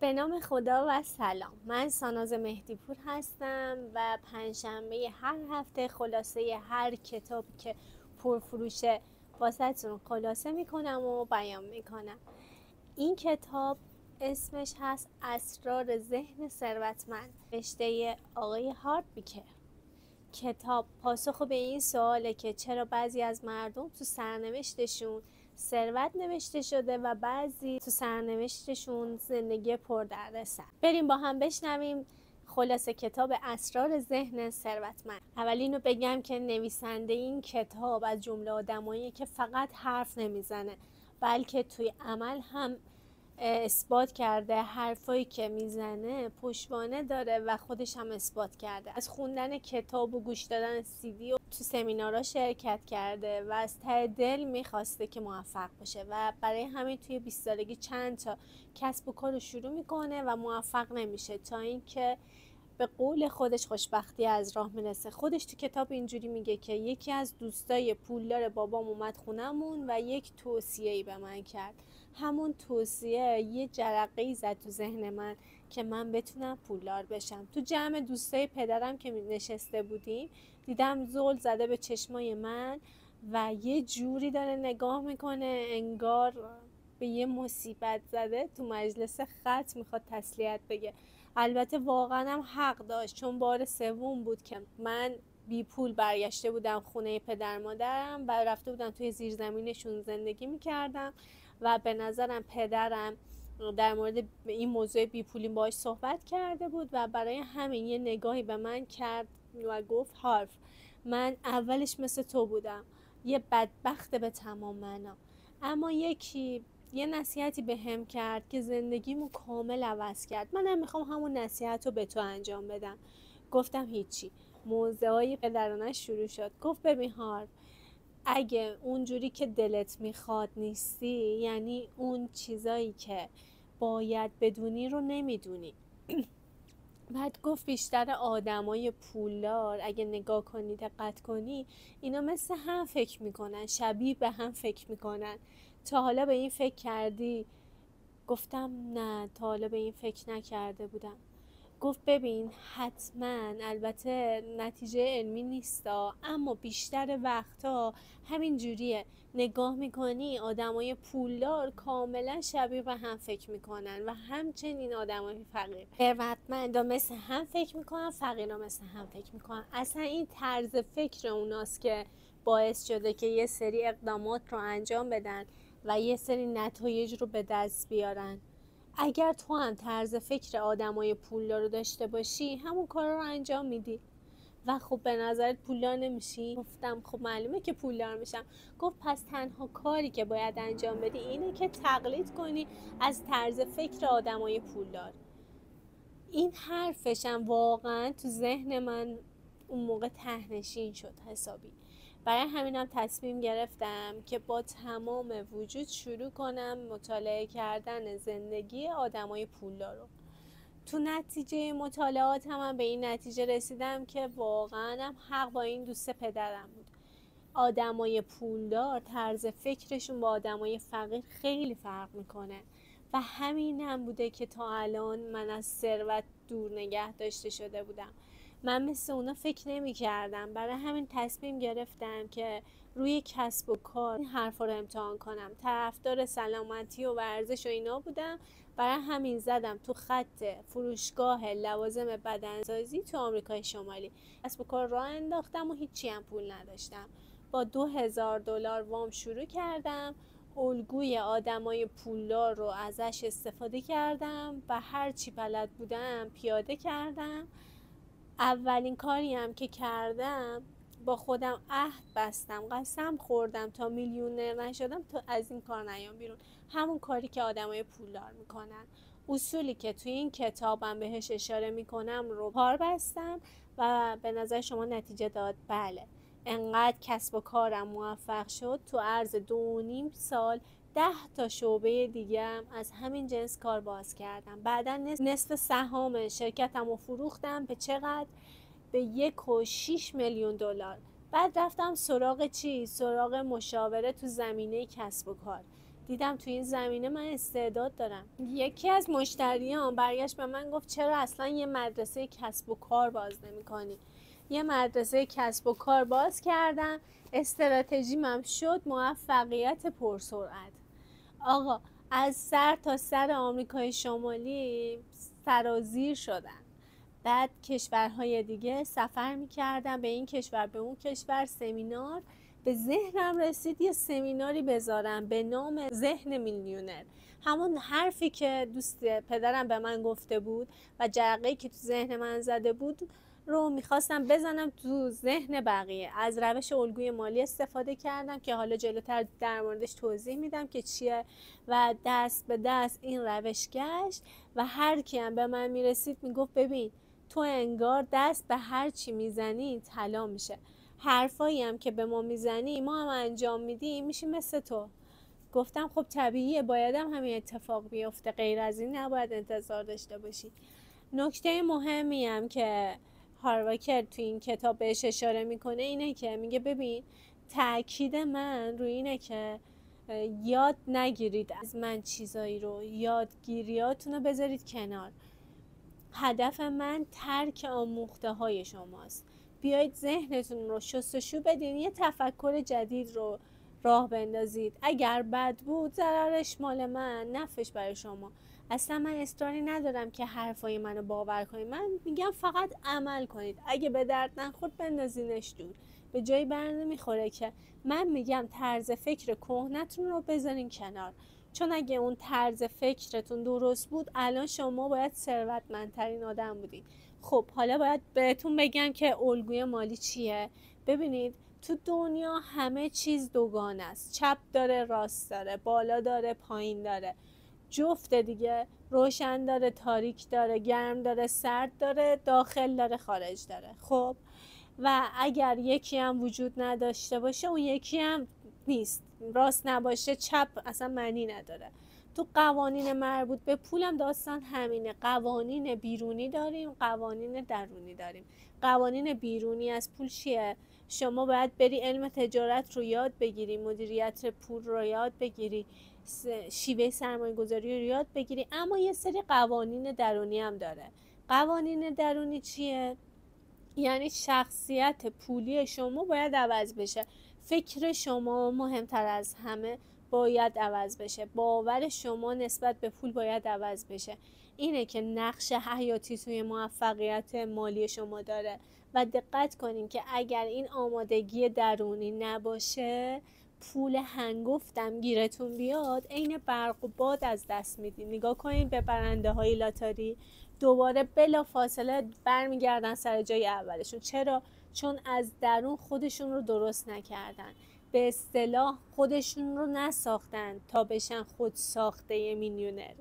به نام خدا و سلام. من ساناز مهدیپور هستم و پنجشنبه هر هفته خلاصه هر کتاب که پرفروشه واسهتون خلاصه میکنم و بیان میکنم. این کتاب اسمش هست اسرار ذهن ثروتمند، نوشته آقای هارت بیکر. کتاب پاسخ به این سواله که چرا بعضی از مردم تو سرنوشتشون ثروت نوشته شده و بعضی تو سرنوشتشون زندگی پردردسر. بریم با هم بشنویم خلاصه کتاب اسرار ذهن ثروتمند. اول اینو بگم که نویسنده این کتاب از جمله آدمایی که فقط حرف نمیزنه بلکه توی عمل هم اثبات کرده، حرفایی که میزنه پشتوانه داره و خودش هم اثبات کرده. از خوندن کتاب و گوش دادن CD و تو سمینارها شرکت کرده و از ته دل میخواسته که موفق بشه و برای همین توی 20 سالگی چند تا کسب و کار رو شروع میکنه و موفق نمیشه تا اینکه به قول خودش خوشبختی از راه میرسه. خودش تو کتاب اینجوری میگه که یکی از دوستای پولدار بابام اومد خونمون و یک توصیه‌ای به من کرد. همون توصیه یه جرقه‌ای زد تو ذهن من که من بتونم پولدار بشم. تو جمع دوستای پدرم که نشسته بودیم دیدم زل زده به چشمای من و یه جوری داره نگاه میکنه انگار به یه مصیبت زده تو مجلس خط میخواد تسلیت بگه. البته واقعا هم حق داشت، چون بار سوم بود که من بی پول برگشته بودم خونه پدر مادرم و رفته بودم توی زیرزمینشون زندگی میکردم و به نظرم پدرم در مورد این موضوع بی پولی باهاش صحبت کرده بود و برای همین یه نگاهی به من کرد و گفت حرف من اولش مثل تو بودم، یه بدبخت به تمام معنا، اما یه نصیحتی به هم کرد که زندگیمو کامل عوض کرد. منم میخوام همون نصیحت رو به تو انجام بدم. گفتم هیچی. موضوعای پدرانه شروع شد. گفت ببین هارپ، اگه اونجوری که دلت میخواد نیستی، یعنی اون چیزایی که باید بدونی رو نمیدونی. بعد گفت بیشتر آدمای پولدار اگه نگاه کنی، دقت کنی، اینا مثل هم فکر میکنن، شبیه به هم فکر میکنن. تا حالا به این فکر کردی؟ گفتم نه، تا حالا به این فکر نکرده بودم. گفت ببین حتما، البته نتیجه علمی نیستا، اما بیشتر وقتا همین جوریه. نگاه میکنی آدمای پولدار کاملا شبیه به هم فکر میکنن و همچنین آدمای فقیر. ثروتمندا مثل هم فکر میکنن، فقیرا مثل هم فکر میکنن. اصلا این طرز فکر اوناست که باعث شده که یه سری اقدامات رو انجام بدن و یه سری نتایج رو به دست بیارن. اگر تو هم طرز فکر آدمای پولدار رو داشته باشی، همون کارا رو انجام میدی و خب به نظرت پولدار نمیشی؟ گفتم خب معلومه که پولدار میشم. گفت پس تنها کاری که باید انجام بدی اینه که تقلید کنی از طرز فکر آدمای پولدار. این حرفشم واقعا تو ذهن من اون موقع ته‌نشین شد حسابی. برای همینم تصمیم گرفتم که با تمام وجود شروع کنم مطالعه کردن زندگی آدمای پولدار رو. تو نتیجه مطالعات هم به این نتیجه رسیدم که واقعا هم حق با این دوست پدرم بود. آدمای پولدار طرز فکرشون با آدمای فقیر خیلی فرق میکنه و همین هم بوده که تا الان من از ثروت دور نگه داشته شده بودم. من مثل اونا فکر نمی کردم. برای همین تصمیم گرفتم که روی کسب و کار این حرفا رو امتحان کنم. طرفدار سلامتی و ورزش و اینا بودم، برای همین زدم تو خط فروشگاه لوازم بدنسازی تو آمریکای شمالی. کسب و کار راه انداختم و هیچی هم پول نداشتم. با $2000 وام شروع کردم. الگوی آدمای پولدار رو ازش استفاده کردم و هر چی بلد بودم پیاده کردم. اولین کاری هم که کردم، با خودم عهد بستم، قسم خوردم تا میلیونر نشدم تا از این کار نیام بیرون. همون کاری که آدمای پولدار میکنن، اصولی که توی این کتابم بهش اشاره میکنم رو کار بستم و به نظر شما نتیجه داد؟ بله. انقدر کسب و کارم موفق شد تو عرض 2.5 سال 10 تا شعبه دیگه از همین جنس کار باز کردم. بعدا نصف سهام شرکتم رو فروختم. به چقدر؟ به $1.6 میلیون. بعد رفتم سراغ چی؟ سراغ مشاوره تو زمینه کسب و کار. دیدم تو این زمینه من استعداد دارم. یکی از مشتریان برگشت به من گفت چرا اصلا یه مدرسه کسب و کار باز نمی‌کنی؟ یه مدرسه کسب و کار باز کردم، استراتژیم هم شد موفقیت پرسرعت. آقا از سر تا سر آمریکای شمالی سرازیر شدن. بعد کشورهای دیگه سفر میکردم، به این کشور به اون کشور سمینار. به ذهنم رسید یه سمیناری بذارم به نام ذهن میلیونر، همون حرفی که دوست پدرم به من گفته بود و جرقه‌ای که تو ذهن من زده بود رو میخواستم بزنم تو ذهن بقیه. از روش الگوی مالی استفاده کردم که حالا جلوتر در موردش توضیح میدم که چیه و دست به دست این روش گشت و هر کی هم به من میرسید میگفت ببین تو انگار دست به هر چی میزنی طلا میشه، حرفایی هم که به ما میزنی ما هم انجام میدیم میشیم مثل تو. گفتم خب طبیعیه، بایدم همین اتفاق بیفته، غیر از این نباید انتظار داشته باشی. نکته مهمی هم که هارواکر تو این کتاب بهش اشاره میکنه اینه که میگه ببین تأکید من روی اینه که یاد نگیرید از من چیزایی رو، یادگیریاتون رو بذارید کنار. هدف من ترک آموخته های شماست. بیایید ذهنتون رو شستشو بدین، یه تفکر جدید رو راه بندازید. اگر بد بود ضررش مال من، نفعش برای شما. اصلا من اصراری ندارم که حرفای منو باور کنید، من میگم فقط عمل کنید. اگه به درد نخورد بندازینش دور، به جایی بر نمیخوره که من میگم طرز فکر کهنتون رو بذارین کنار. چون اگه اون طرز فکرتون درست بود الان شما باید ثروتمندترین آدم بودین. خب حالا باید بهتون بگم که الگوی مالی چیه. ببینید تو دنیا همه چیز دوگانه است، چپ داره راست داره، بالا داره پایین داره، جفت دیگه، روشن داره تاریک داره، گرم داره سرد داره، داخل داره خارج داره. خب و اگر یکی هم وجود نداشته باشه اون یکی هم نیست، راست نباشه چپ اصلا معنی نداره. تو قوانین مربوط به پولم داستان همینه. قوانین بیرونی داریم، قوانین درونی داریم. قوانین بیرونی از پول چیه؟ شما باید بری علم تجارت رو یاد بگیری، مدیریت پول رو یاد بگیری، شیوه سرمایه گذاری رو یاد بگیری. اما یه سری قوانین درونی هم داره. قوانین درونی چیه؟ یعنی شخصیت پولی شما باید عوض بشه، فکر شما مهمتر از همه باید عوض بشه، باور شما نسبت به پول باید عوض بشه. اینه که نقش حیاتی توی موفقیت مالی شما داره. و دقت کنین که اگر این آمادگی درونی نباشه، پول هنگفتم گیرتون بیاد عین برق و باد از دست میدین. نگاه کنین به برنده های لاتاری، دوباره بلا فاصله برمیگردن سر جای اولشون. چرا؟ چون از درون خودشون رو درست نکردن، به اصطلاح خودشون رو نساختن تا بشن خود ساخته میلیونر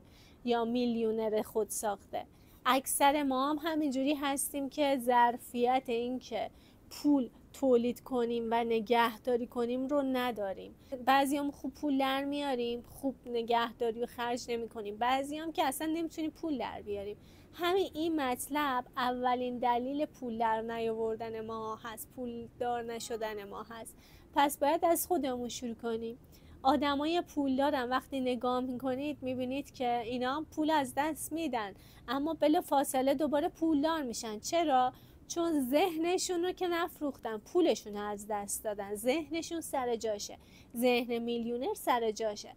یا میلیونر خود ساخته. اکثر ما هم همینجوری هستیم که ظرفیت این که پول تولید کنیم و نگهداری کنیم رو نداریم. بعضیام خوب پول در میاریم، خوب نگهداری و خرج نمی کنیم. بعضیام که اصلا نمیتونیم پول در بیاریم. همین این مطلب اولین دلیل پول در نیاوردن ما هست، پول دار نشدن ما هست. پس باید از خودمون شروع کنیم. آدمای پولدارن وقتی نگاه میکنید میبینید که اینا پول از دست میدن اما بلا فاصله دوباره پولدار میشن. چرا؟ چون ذهنشون رو که نفروختن، پولشون رو از دست دادن. ذهنشون سر جاشه، ذهن میلیونر سر جاشه.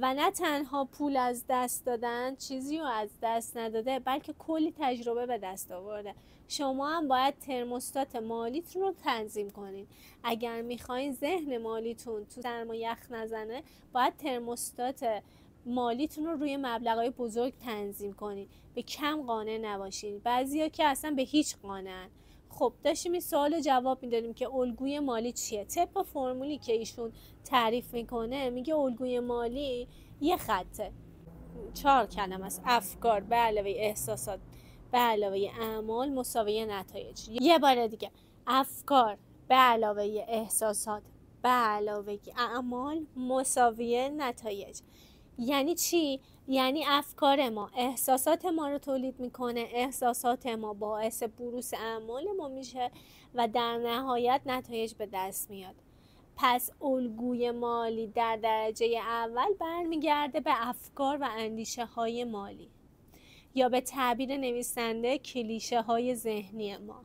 و نه تنها پول از دست دادن، چیزی رو از دست نداده، بلکه کلی تجربه به دست آورده. شما هم باید ترموستات مالیتون رو تنظیم کنین. اگر میخواین ذهن مالیتون تو سرما یخ نزنه، باید ترموستات مالیتون رو روی مبلغای بزرگ تنظیم کنین، به کم قانع نباشین. بعضیا که اصلا به هیچ قانعن. خب داشتیم این سوال جواب میدادیم که الگوی مالی چیه. طبق فرمولی که ایشون تعریف میکنه میگه الگوی مالی یه خطه، 4 کلمه است: افکار به علاوه احساسات به علاوه اعمال مساوی نتایج. یه بار دیگه: افکار به علاوه احساسات به علاوه اعمال مساوی نتایج. یعنی چی؟ یعنی افکار ما احساسات ما رو تولید میکنه، احساسات ما باعث بروز اعمال ما میشه و در نهایت نتایج به دست میاد. پس الگوی مالی در درجه اول برمیگرده به افکار و اندیشه های مالی، یا به تعبیر نویسنده کلیشه های ذهنی ما.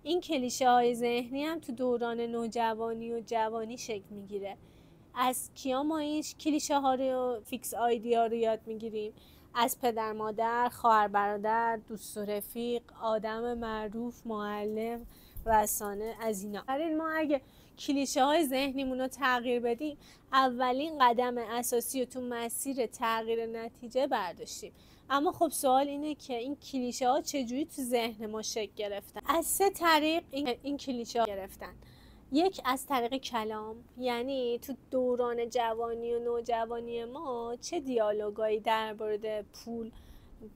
این کلیشه های ذهنی هم تو دوران نوجوانی و جوانی شکل میگیره. از کیا ما این کلیشه ها رو، فیکس آیدیا رو یاد میگیریم؟ از پدر مادر، خواهر برادر، دوست و رفیق، آدم معروف، معلم، رسانه، از اینا. برای ما اگه کلیشه های ذهنیمون رو تغییر بدیم، اولین قدم اساسی رو تو مسیر تغییر نتیجه برداشتیم. اما خب سوال اینه که این کلیشه ها چجوری تو ذهن ما شکل گرفتن؟ از 3 طریق این کلیشه ها گرفتن. یک، از طریق کلام، یعنی تو دوران جوانی و نوجوانی ما چه دیالوگایی در مورد پول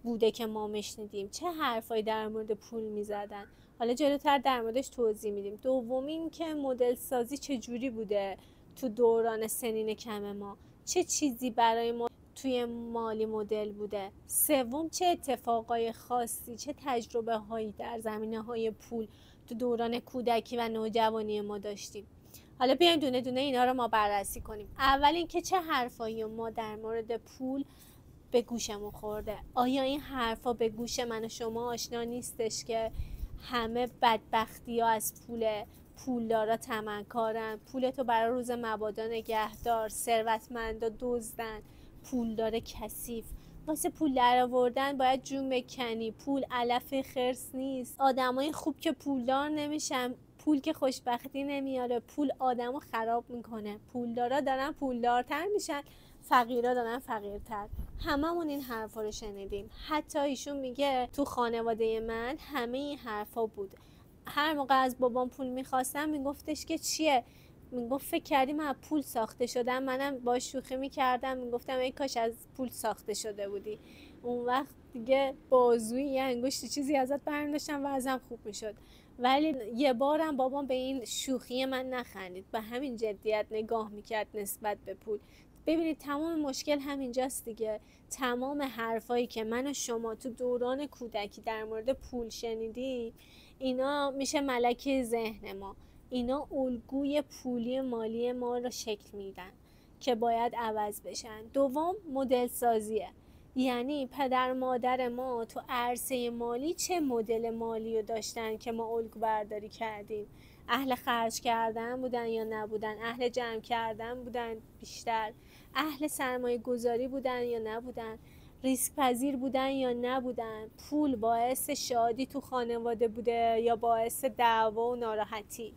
بوده که ما میشنیدیم، چه حرفایی در مورد پول میزدن. حالا جلوتر در موردش توضیح میدیم. دومین که مدل سازی چجوری بوده تو دوران سنین کم ما، چه چیزی برای ما توی مالی مدل بوده. سوم، چه اتفاقای خاصی، چه تجربه هایی در زمینه های پول تو دوران کودکی و نوجوانی ما داشتیم. حالا بیایم دونه دونه اینا رو ما بررسی کنیم. اول اینکه چه حرفایی ما در مورد پول به گوشمون خورده. آیا این حرفا به گوش من و شما آشنا نیستش که همه بدبختی ها از پولدارا طمع‌کارن، پولتو برای روز مبادا نگهدار، ثروتمندا دزدن، پولدار کثیف، واسه پول در آوردن باید جون بکنی، پول علف خرس نیست، آدمای خوب که پولدار نمیشن، پول که خوشبختی نمیاره، پول آدمو خراب میکنه، پولدارا دارن پولدارتر میشن، فقیرا دارن فقیرتر. هممون این حرفا رو شنیدیم. حتی ایشون میگه تو خانواده من همه این حرفا بود. هر موقع از بابام پول میخواستم میگفتش که چیه؟ میگفت فکر کردی من پول ساخته شدم؟ منم با شوخی میکردم، میگفتم ای کاش از پول ساخته شده بودی. اون وقت دیگه بازوی یه انگشت چیزی ازت برمی‌داشتم و ازم خوب میشد. ولی یه بارم بابام به این شوخی من نخندید، به همین جدیت نگاه میکرد نسبت به پول. ببینید تمام مشکل همینجاست دیگه. تمام حرفایی که من و شما تو دوران کودکی در مورد پول شنیدیم، اینا میشه ملکه ذهن ما. اینا الگوی پولی مالی ما رو شکل میدن که باید عوض بشن. دوم، مدل سازیه، یعنی پدر مادر ما تو عرصه مالی چه مدل مالی رو داشتن که ما الگو برداری کردیم. اهل خرج کردن بودن یا نبودن؟ اهل جمع کردن بودن بیشتر؟ اهل سرمایه گذاری بودن یا نبودن؟ ریسک پذیر بودن یا نبودن؟ پول باعث شادی تو خانواده بوده یا باعث دعوا و ناراحتی؟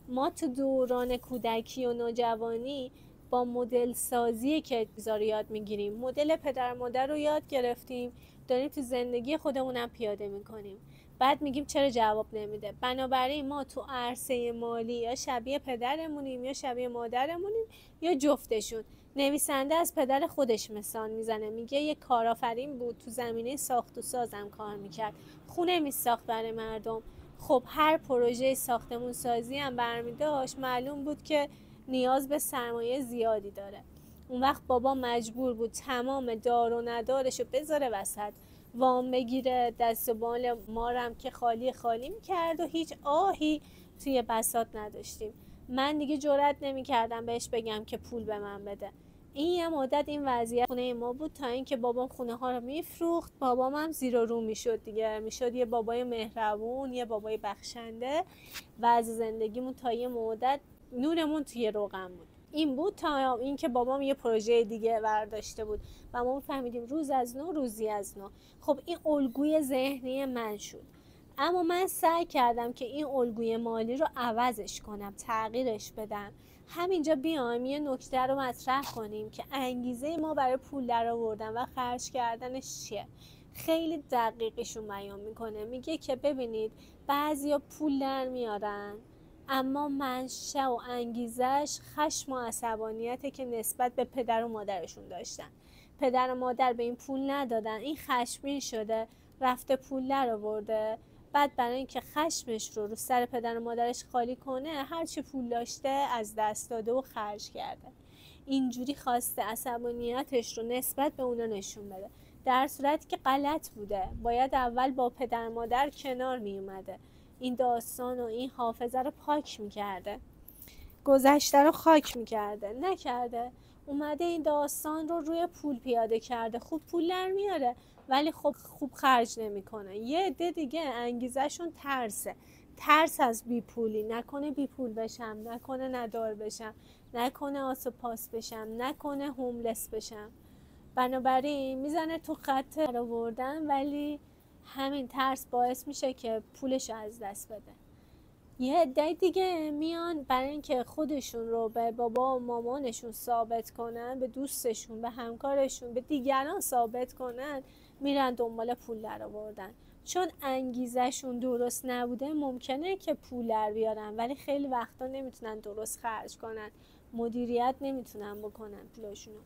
ما تو دوران کودکی و نوجوانی با مدل سازی که رو یاد میگیریم، مدل پدر مادر رو یاد گرفتیم، داریم تو زندگی خودمونم پیاده میکنیم. بعد میگیم چرا جواب نمیده؟ بنابراین ما تو عرصه مالی یا شبیه پدرمونیم یا شبیه مادرمونیم یا جفتشون. نویسنده از پدر خودش مثال میزنه، میگه یه کارآفرین بود، تو زمینه ساخت و سازم کار میکرد، خونه میساخت برای مردم. خب هر پروژه ساختمون سازی هم برمی داشت، معلوم بود که نیاز به سرمایه زیادی داره. اون وقت بابا مجبور بود تمام دار و ندارشو بذاره وسط، وام بگیره، دست و بال مارم که خالی خالی میکرد و هیچ آهی توی بساط نداشتیم. من دیگه جرئت نمیکردم بهش بگم که پول به من بده. این یه مدت این وضعیت خونه ما بود تا اینکه بابام خونه ها رو میفروخت. بابام هم زیر و رو میشد دیگه، میشد یه بابای مهربون، یه بابای بخشنده. وضع زندگیمون تا یه مدت نورمون توی روغن بود. این بود تا اینکه بابام یه پروژه دیگه برداشته بود و ما فهمیدیم روز از نو روزی از نو. خب این الگوی ذهنی من شد. اما من سعی کردم که این الگوی مالی رو عوضش کنم، تغییرش بدم. همینجا بیایم یه نکته رو مطرح کنیم که انگیزه ما برای پول در آوردن و خرج کردنش چیه. خیلی دقیقشون بیان میکنه، میگه که ببینید بعضیا پول در میارن اما منشأ و انگیزش خشم و عصبانیته که نسبت به پدر و مادرشون داشتن. پدر و مادر به این پول ندادن، این خشمگین شده رفته پول در آورده، بعد برای اینکه خشمش رو سر پدر و مادرش خالی کنه هرچی پول داشته از دست داده و خرج کرده. اینجوری خواسته عصبانیتش رو نسبت به اونا نشون بده، در صورتی که غلط بوده. باید اول با پدر مادر کنار می اومده، این داستان و این حافظه رو پاک می کرده. گذشته رو خاک میکرده، نکرده. اومده این داستان رو روی پول پیاده کرده. خوب پول در میاره ولی خب خوب خرج نمیکنه. یه عده دیگه انگیزشون ترسه، ترس از بی پولی، نکنه بی پول بشم، نکنه ندار بشم، نکنه آس و پاس بشم، نکنه هوملس بشم. بنابراین میزنه تو خط آوردن، ولی همین ترس باعث میشه که پولش از دست بده. یه عده دیگه میان برای اینکه خودشون رو به بابا و مامانشون ثابت کنن، به دوستشون، به همکارشون، به دیگران ثابت کنن، میرن دنبال پول در آوردن. چون انگیزشون درست نبوده ممکنه که پول در بیارن ولی خیلی وقتا نمیتونن درست خرج کنن، مدیریت نمیتونن بکنن پولشونو.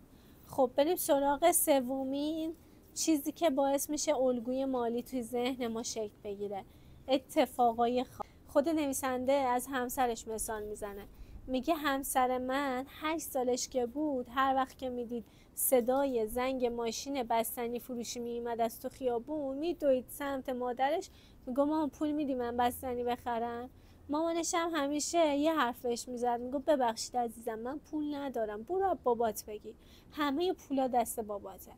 خب بریم سراغ سومین چیزی که باعث میشه الگوی مالی توی ذهن ما شکل بگیره: اتفاقای خاص. خود نویسنده از همسرش مثال میزنه. میگه همسر من 8 سالش که بود هر وقت که میدید صدای زنگ ماشین بستنی فروشی میومد از تو خیابون، میدوید سمت مادرش، میگه مامان پول میدی من بستنی بخرم؟ مامانش هم همیشه یه حرف بهش میزد، میگه ببخشید عزیزم من پول ندارم، برو بابات بگیر، همه پولا دست باباته.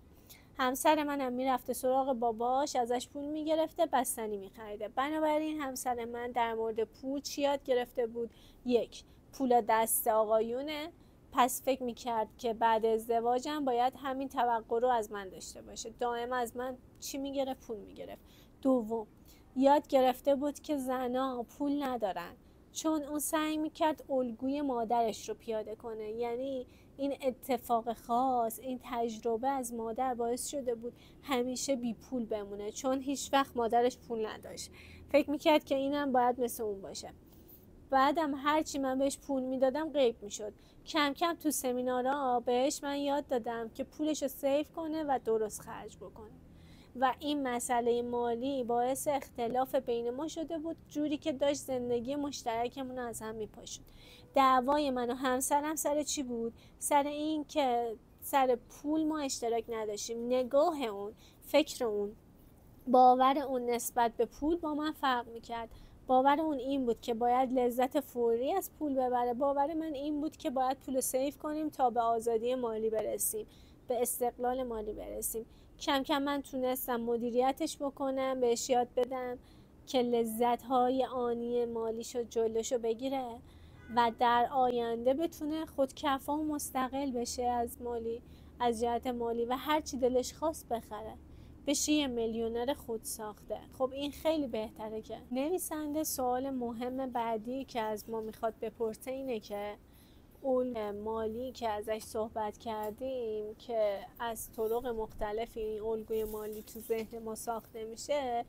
همسر منم میرفته سراغ باباش، ازش پول میگرفته، بستنی میخریده. بنابراین همسر من در مورد پول چی یاد گرفته بود؟ 1. پولا دست آقایونه، پس فکر میکرد که بعد ازدواجم باید همین توقع رو از من داشته باشه، دائم از من چی میگرفت؟ پول میگرفت. 2. یاد گرفته بود که زنها پول ندارن، چون اون سعی میکرد الگوی مادرش رو پیاده کنه. یعنی این اتفاق خاص، این تجربه از مادر باعث شده بود همیشه بی پول بمونه، چون هیچ وقت مادرش پول نداشت. فکر میکرد که اینم باید مثل اون باشه. بعدم هرچی من بهش پول میدادم غیب میشد. کم کم تو سمینارها بهش من یاد دادم که پولش رو سیو کنه و درست خرج بکنه. و این مسئله مالی باعث اختلاف بین ما شده بود، جوری که داشت زندگی مشترکمون رو از هم میپاشید. دعوای من و همسرم سر چی بود؟ سر این که سر پول ما اشتراک نداشتیم. نگاه اون، فکر اون، باور اون نسبت به پول با من فرق میکرد. باور اون این بود که باید لذت فوری از پول ببره، باور من این بود که باید پول سیف کنیم تا به آزادی مالی برسیم، به استقلال مالی برسیم. کم کم من تونستم مدیریتش بکنم، بهش یاد بدم که لذت‌های آنی مالیشو جلوشو بگیره و در آینده بتونه خودکفا و مستقل بشه از مالی، از جهت مالی، و هر چی دلش خواست بخره، بشه یه میلیونر خود ساخته. خب این خیلی بهتره. که نویسنده سوال مهم بعدی که از ما میخواد بپرسه اینه که اون مالی که ازش صحبت کردیم که از طرق مختلفی این الگوی مالی تو ذهن ما ساخته میشه،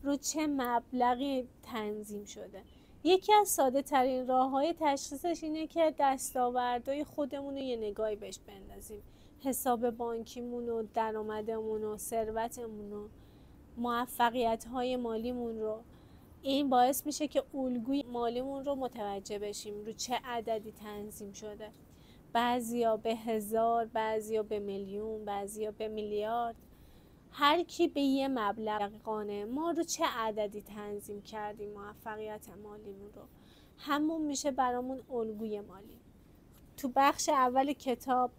رو چه مبلغی تنظیم شده؟ یکی از ساده ترین راه های تشخیصش اینه که دستاوردهای خودمون رو یه نگاهی بهش بندازیم. حساب بانکیمون و درآمدمون و ثروتمون و موفقیت های مالیمون رو. این باعث میشه که الگوی مالیمون رو متوجه بشیم رو چه عددی تنظیم شده. بعضیا به 1000، بعضیا به میلیون، بعضیا به میلیارد. هر کی به یه مبلغ قانه. ما رو چه عددی تنظیم کردیم موفقیت مالیمون رو، همون میشه برامون الگوی مالی. تو بخش اول کتاب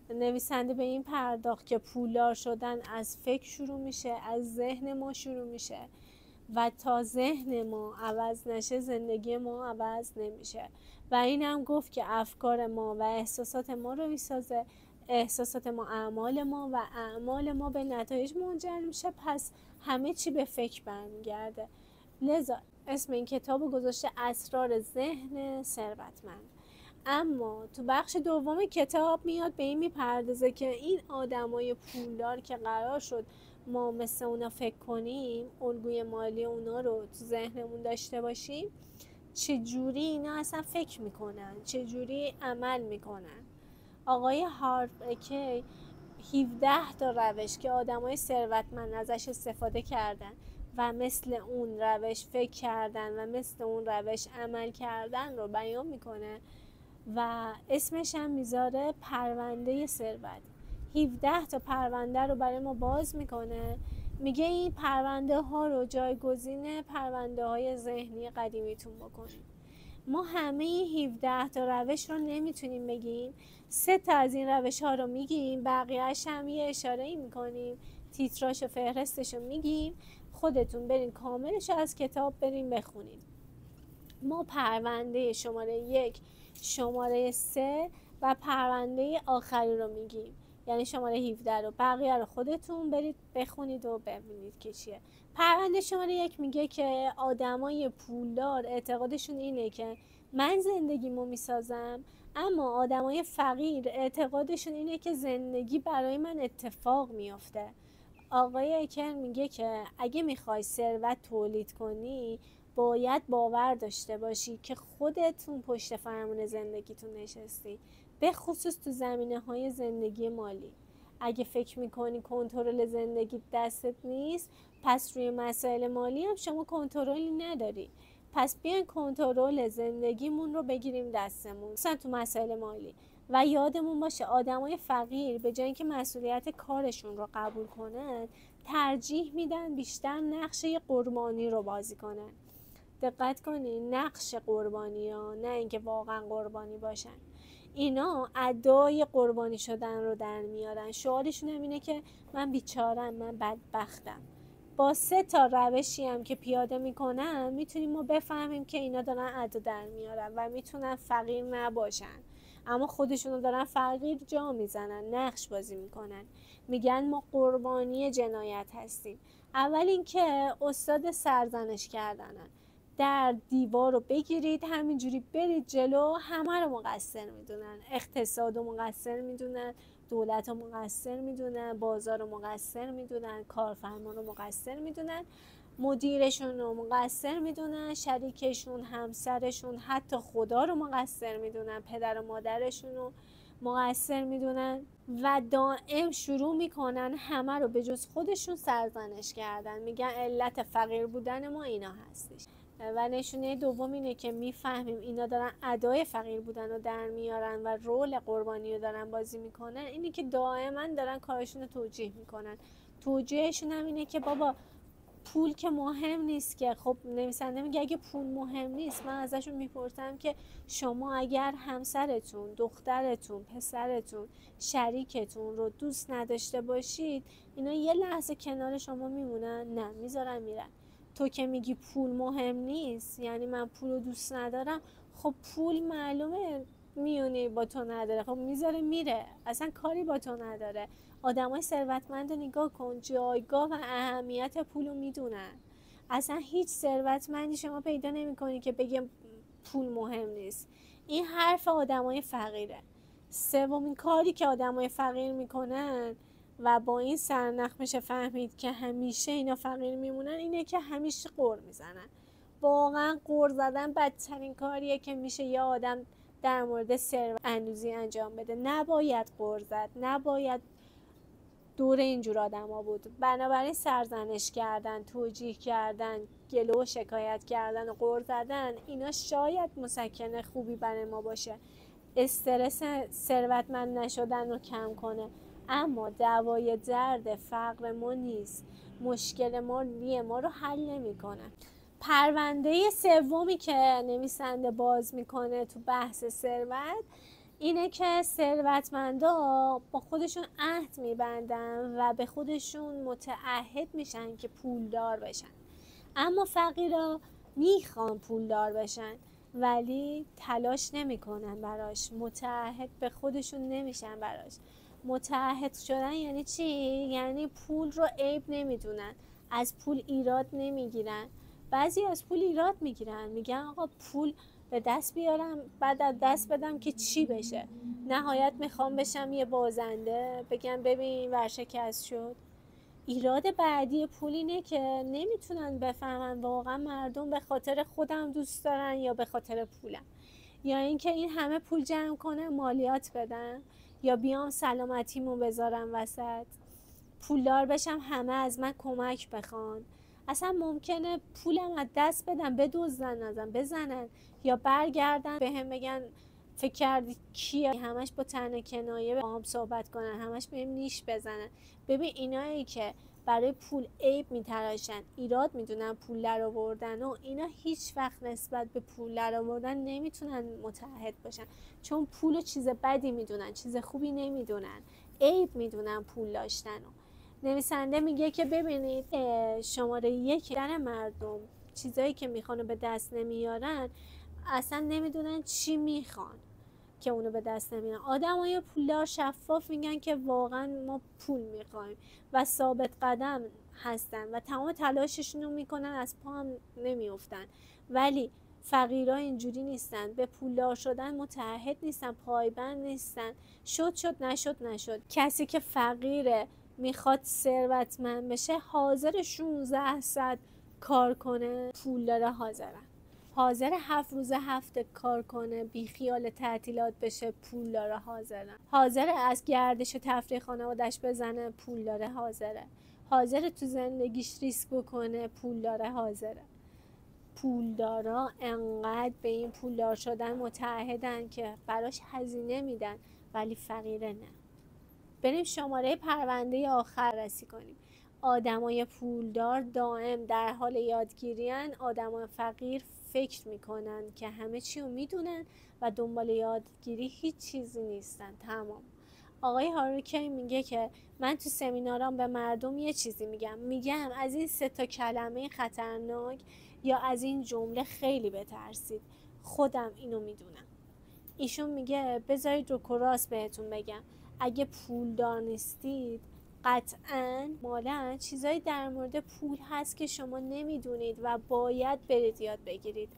نویسنده به این پرداخت که پولدار شدن از فکر شروع میشه، از ذهن ما شروع میشه و تا ذهن ما عوض نشه زندگی ما عوض نمیشه. و این هم گفت که افکار ما و احساسات ما رو میسازه، احساسات ما اعمال ما و اعمال ما به نتایج منجر میشه، پس همه چی به فکر برمیگرده. لذا اسم این کتاب رو گذاشته اسرار ذهن ثروتمند. اما تو بخش دوم کتاب میاد به این میپردازه که این آدمای پولدار که قرار شد ما مثل اونا فکر کنیم، الگوی مالی اونا رو تو ذهنمون داشته باشیم، چجوری اینا اصلا فکر میکنن، چجوری عمل میکنن. آقای هارپ اکی 17 تا روش که آدمای ثروتمند ازش استفاده کردن و مثل اون روش فکر کردن و مثل اون روش عمل کردن رو بیان میکنه و اسمش هم میذاره پرونده ثروت. 17 تا پرونده رو برای ما باز میکنه، میگه این پرونده ها رو جایگزین پرونده های ذهنی قدیمیتون بکنید. ما همه این 17 تا روش رو نمیتونیم بگیم، 3 تا از این روش ها رو میگیم، بقیه‌اش هم یه اشاره‌ای میکنیم، تیتراش و فهرستش رو میگیم، خودتون برین کاملش از کتاب برین بخونید. ما پرونده شماره 1، شماره 3 و پرونده آخری رو میگیم، یعنی شماره 17 رو. بقیه رو خودتون برید بخونید و ببینید که چیه. پرونده شماره 1 میگه که آدمای پولدار اعتقادشون اینه که من زندگیمو میسازم، اما آدمای فقیر اعتقادشون اینه که زندگی برای من اتفاق میافته. آقای اکر میگه که اگه میخوای ثروت تولید کنی باید باور داشته باشی که خودتون پشت فرمون زندگیتون نشستی، به خصوص تو زمینه‌های زندگی مالی. اگه فکر میکنی کنترل زندگی دستت نیست، پس روی مسائل مالی هم شما کنترلی نداری. پس بیاین کنترل زندگیمون رو بگیریم دستمون، مثلا تو مسائل مالی. و یادمون باشه آدمای فقیر به جای اینکه مسئولیت کارشون رو قبول کنن، ترجیح میدن بیشتر نقش قربانی رو بازی کنن. دقت کنین، نقش قربانی ها، نه اینکه واقعا قربانی باشن. اینا ادای قربانی شدن رو در میارن. شعارشون هم اینه که من بیچارم، من بدبختم. با 3 تا روشی هم که پیاده میکنن میتونیم ما بفهمیم که اینا دارن ادا در میارن و میتونن فقیر نباشن، اما خودشونو دارن فقیر جا میزنن، نقش بازی میکنن. میگن ما قربانی جنایت هستیم. اول اینکه استاد سرزنش کردنن، در دیوار رو بگیرید همینجوری برید جلو، همه رو مقصر میدونن، اقتصاد رو مقصر میدونن، دولت رو مقصر میدونن، بازار رو مقصر میدونن، کارفرما رو مقصر میدونن، مدیرشون رو مقصر میدونن، شریکشون، همسرشون، حتی خدا رو مقصر میدونن، پدر و مادرشون رو مقصر میدونن و دائم شروع میکنن همه رو به جز خودشون سرزنش کردن. میگن علت فقیر بودن ما اینا هستش. و نشونه دوم اینه که میفهمیم اینا دارن ادای فقیر بودن رو در میارن و رول قربانی رو دارن بازی میکنن، اینه که دائما دارن کارشون رو توجیه میکنن. توجیهشون هم اینه که بابا پول که مهم نیست که. خب نویسنده میگه اگه پول مهم نیست، من ازشون میپرسم که شما اگر همسرتون، دخترتون، پسرتون، شریکتون رو دوست نداشته باشید، اینا یه لحظه کنار شما میمونن؟ نه، میذارن میرن. تو که میگی پول مهم نیست، یعنی من پول رو دوست ندارم، خب پول معلومه میونی با تو نداره، خب میذاره میره، اصلا کاری با تو نداره. آدمای ثروتمند رو نگاه کن، جایگاه و اهمیت پول رو میدونن. اصلا هیچ ثروتمندی شما پیدا نمی‌کنی که بگه پول مهم نیست. این حرف آدمای فقیره. سومین کاری که آدمای فقیر میکنن و با این سرنخ میشه فهمید که همیشه اینا فقیر میمونن، اینه که همیشه غر میزنن. واقعا غر زدن بدترین کاریه که میشه یه آدم در مورد ثروت اندوزی انجام بده. نباید غر زد، نباید دور اینجور آدم ها بود. بنابراین سرزنش کردن، توجیه کردن، گله و شکایت کردن و غر زدن، اینا شاید مسکن خوبی برای ما باشه، استرس ثروتمند نشدن رو کم کنه، اما دوای درد فقر ما نیست، مشکل ما رو حل نمیکنه. پرونده سومی که نویسنده باز میکنه تو بحث ثروت اینه که ثروتمندا با خودشون عهد میبندن و به خودشون متعهد میشن که پولدار بشن، اما فقیرا میخوان پولدار بشن ولی تلاش نمیکنن براش، متعهد به خودشون نمیشن براش. متعهد شدن یعنی چی؟ یعنی پول رو عیب نمیدونن، از پول ایراد نمیگیرن. بعضی از پول ایراد میگیرن، میگن آقا پول به دست بیارم بعد از دست بدم که چی بشه؟ نهایت میخوام بشم یه بازنده، بگم ببین ورشکست شد. ایراد بعدی پول اینه که نمیتونن بفهمن واقعا مردم به خاطر خودم دوست دارن یا به خاطر پولم، یا اینکه این همه پول جمع کنم مالیات بدم، یا بیام سلامتیمو بذارم وسط، پولدار بشم همه از من کمک بخوان. اصلا ممکنه پولم از دست بدم، بدزدن ازم، بزنن، یا برگردن به هم بگن فکر کردی کیه، همش با طعنه کنایه با هم صحبت کنن، همش بهم نیش بزنن. ببین اینایی که برای پول عیب میتراشن، ایراد میدونن پول در آوردن و اینا هیچ وقت نسبت به پول در آوردن نمیتونن متحد باشن، چون پول چیز بدی میدونن، چیز خوبی نمیدونن، عیب میدونن پول داشتن. و نویسنده میگه که ببینید شماره 1 در مردم چیزایی که میخوان به دست نمیارن اصلا نمیدونن چی میخوان که اونو به دست نمیارن. آدمای پولدار شفاف میگن که واقعا ما پول میخوایم و ثابت قدم هستن و تمام تلاششون رو میکنن، از پا هم نمیافتن. ولی فقیرها اینجوری نیستن، به پولدار شدن متعهد نیستن، پایبند نیستن، شد نشد. کسی که فقیره میخواد ثروتمند بشه حاضر 16 ساعت کار کنه، پولدار حاضر 7 روز هفته کار کنه، بی خیال تعطیلات بشه، پول داره، حاضر از گردش و تفریح خانوادش بزنه، پول داره، حاضر تو زندگیش ریسک بکنه، پول داره. پولدارا انقدر به این پولدار شدن متعهدن که براش هزینه میدن، ولی فقیره نه. بریم شماره پرونده آخر رسی کنیم. آدمای پولدار دائم در حال یادگیری‌ان، آدمای فقیر فکر میکنن که همه چی رو میدونن و دنبال یادگیری هیچ چیزی نیستن. تمام. آقای هاروکی میگه که من تو سمینارام به مردم یه چیزی میگم از این 3 کلمه خطرناک یا از این جمله خیلی بترسید، خودم اینو میدونم. ایشون میگه بذارید رو کراس بهتون بگم، اگه پولدار نیستید قطعاً مالاً چیزایی در مورد پول هست که شما نمیدونید و باید برید یاد بگیرید.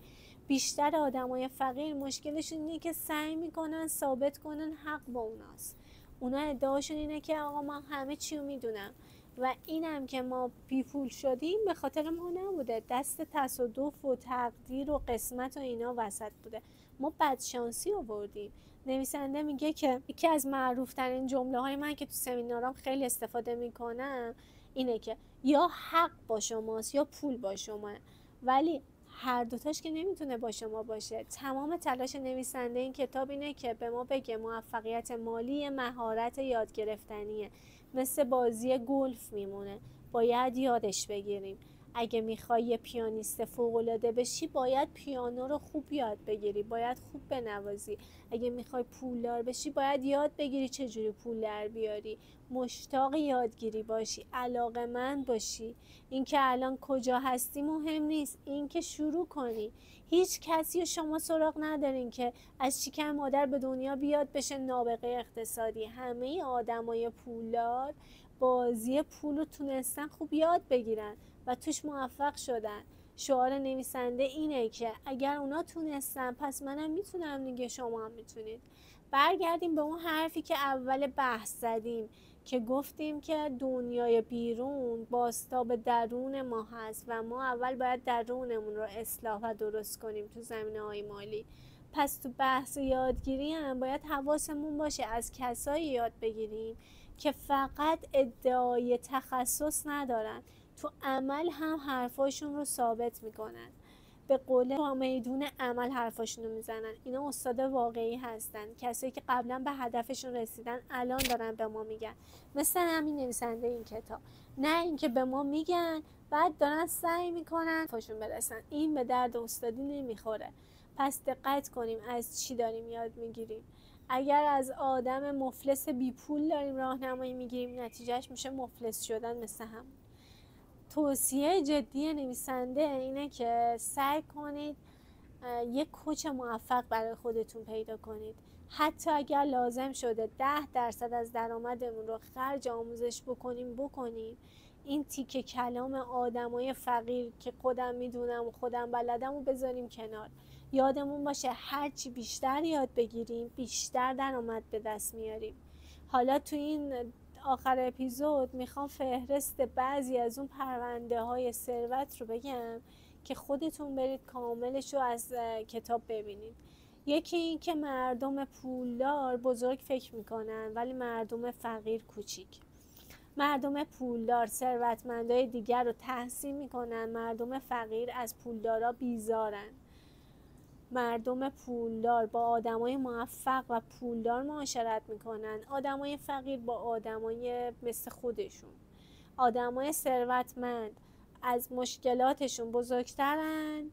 بیشتر آدمای فقیر مشکلشون اینه که سعی میکنن ثابت کنن حق با اوناست. اونا ادعاشون اینه که آقا من همه چی رو میدونم و اینم که ما بی پول شدیم به خاطر ما نبوده، دست تصادف و تقدیر و قسمت و اینا وسط بوده، ما بدشانسی آوردیم. نویسنده میگه که یکی از معروف ترین جمله های من که تو سمینارام خیلی استفاده میکنم اینه که یا حق با شماست یا پول با شما، ولی هر دوتاش که نمیتونه با شما باشه. تمام تلاش نویسنده این کتاب اینه که به ما بگه موفقیت مالی مهارت یاد گرفتنیه، مثل بازی گلف میمونه، باید یادش بگیریم. اگه میخوای یه پیانیست فوق‌العاده بشی باید پیانو رو خوب یاد بگیری، باید خوب بنوازی. اگه میخوای پولدار بشی باید یاد بگیری چجوری پول در بیاری، مشتاق یادگیری باشی، علاقه‌مند باشی. اینکه الان کجا هستی مهم نیست، اینکه شروع کنی. هیچ کسی رو شما سراغ ندارین که از شکم مادر به دنیا بیاد بشه نابغه اقتصادی. همه آدمای پولدار بازی پول رو تونستن خوب یاد بگیرن و توش موفق شدن. شعار نویسنده اینه که اگر اونا تونستن پس منم میتونم دیگه، شما هم میتونید. برگردیم به اون حرفی که اول بحث زدیم که گفتیم که دنیای بیرون بازتاب درون ما هست و ما اول باید درونمون رو اصلاح و درست کنیم تو زمینه‌های مالی. پس تو بحث یادگیری هم باید حواسمون باشه از کسایی یاد بگیریم که فقط ادعای تخصص ندارن، تو عمل هم حرفاشون رو ثابت میکنن، به قول تو میدون عمل حرفاشون رو میزنن. اینا استاد واقعی هستن، کسایی که قبلا به هدفشون رسیدن الان دارن به ما میگن، مثل همین نویسنده این کتاب. نه اینکه به ما میگن بعد دارن سعی میکنن پاشون برسن، این به درد استادی نمیخوره. پس دقت کنیم از چی داریم یاد میگیریم. اگر از آدم مفلس بی پول داریم راهنمایی میگیریم نتیجهش میشه مفلس شدن مثل هم. توصیه جدی نویسنده اینه که سعی کنید یک کوچ موفق برای خودتون پیدا کنید. حتی اگر لازم شده 10% از درآمدمون رو خرج آموزش بکنیم. این تیکه کلام آدمای فقیر که خودم میدونم و خودم بلدم رو بذاریم کنار. یادمون باشه هرچی بیشتر یاد بگیریم بیشتر درآمد به دست میاریم. حالا تو این آخر اپیزود میخوام فهرست بعضی از اون پرونده های ثروت رو بگم که خودتون برید کاملش رو از کتاب ببینید. یکی این که مردم پولدار بزرگ فکر میکنن ولی مردم فقیر کوچیک. مردم پولدار ثروتمندای دیگر رو تحسین میکنن، مردم فقیر از پولدارا بیزارن. مردم پولدار با آدمای موفق و پولدار معاشرت میکنن، آدمای فقیر با آدمای مثل خودشون. آدمای ثروتمند از مشکلاتشون بزرگترن،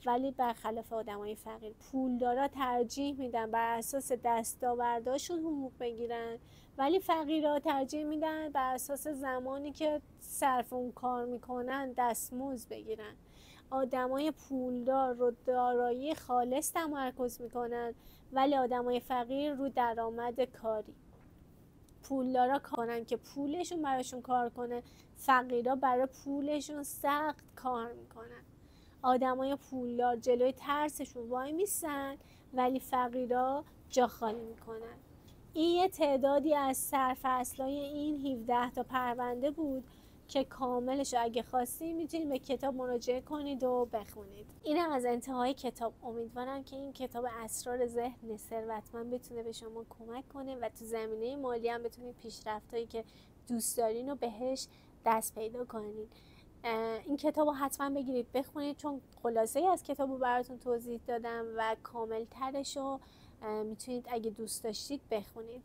ولی برخلاف آدمای فقیر. پولدارا ترجیح میدن بر اساس دستاورداشون حقوق بگیرن، ولی فقیرها ترجیح میدن بر اساس زمانی که صرف اون کار میکنن دستمزد بگیرن. آدمای پولدار رو دارایی خالص تمرکز میکنن، ولی آدمای فقیر رو درآمد کاری. پولدارا کارن که پولشون براشون کار کنه، فقیرها برای پولشون سخت کار میکنن. آدمای پولدار جلوی ترسشون وای میسن، ولی فقیرها جا خالی میکنن. این یه تعدادی از سرفصلای این 17 تا پرونده بود که کاملش اگه خواستید میتونید به کتاب مراجعه کنید و بخونید. اینم از انتهای کتاب. امیدوارم که این کتاب اسرار ذهن ثروتمند بتونه به شما کمک کنه و تو زمینه مالی هم بتونید پیشرفتایی که دوست دارین رو بهش دست پیدا کنید. این کتاب رو حتما بگیرید بخونید، چون خلاصه ای از کتاب رو براتون توضیح دادم و کامل ترش رو میتونید اگه دوست داشتید بخونید.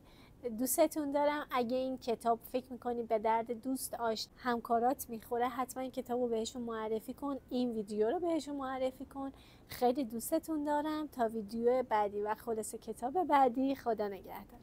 دوستتون دارم. اگه این کتاب فکر میکنید به درد دوست همکارات میخوره، حتما این کتاب رو بهشون معرفی کن. این ویدیو رو بهشون معرفی کن. خیلی دوستتون دارم. تا ویدیو بعدی و خلاصه کتاب بعدی، خدا نگهدار.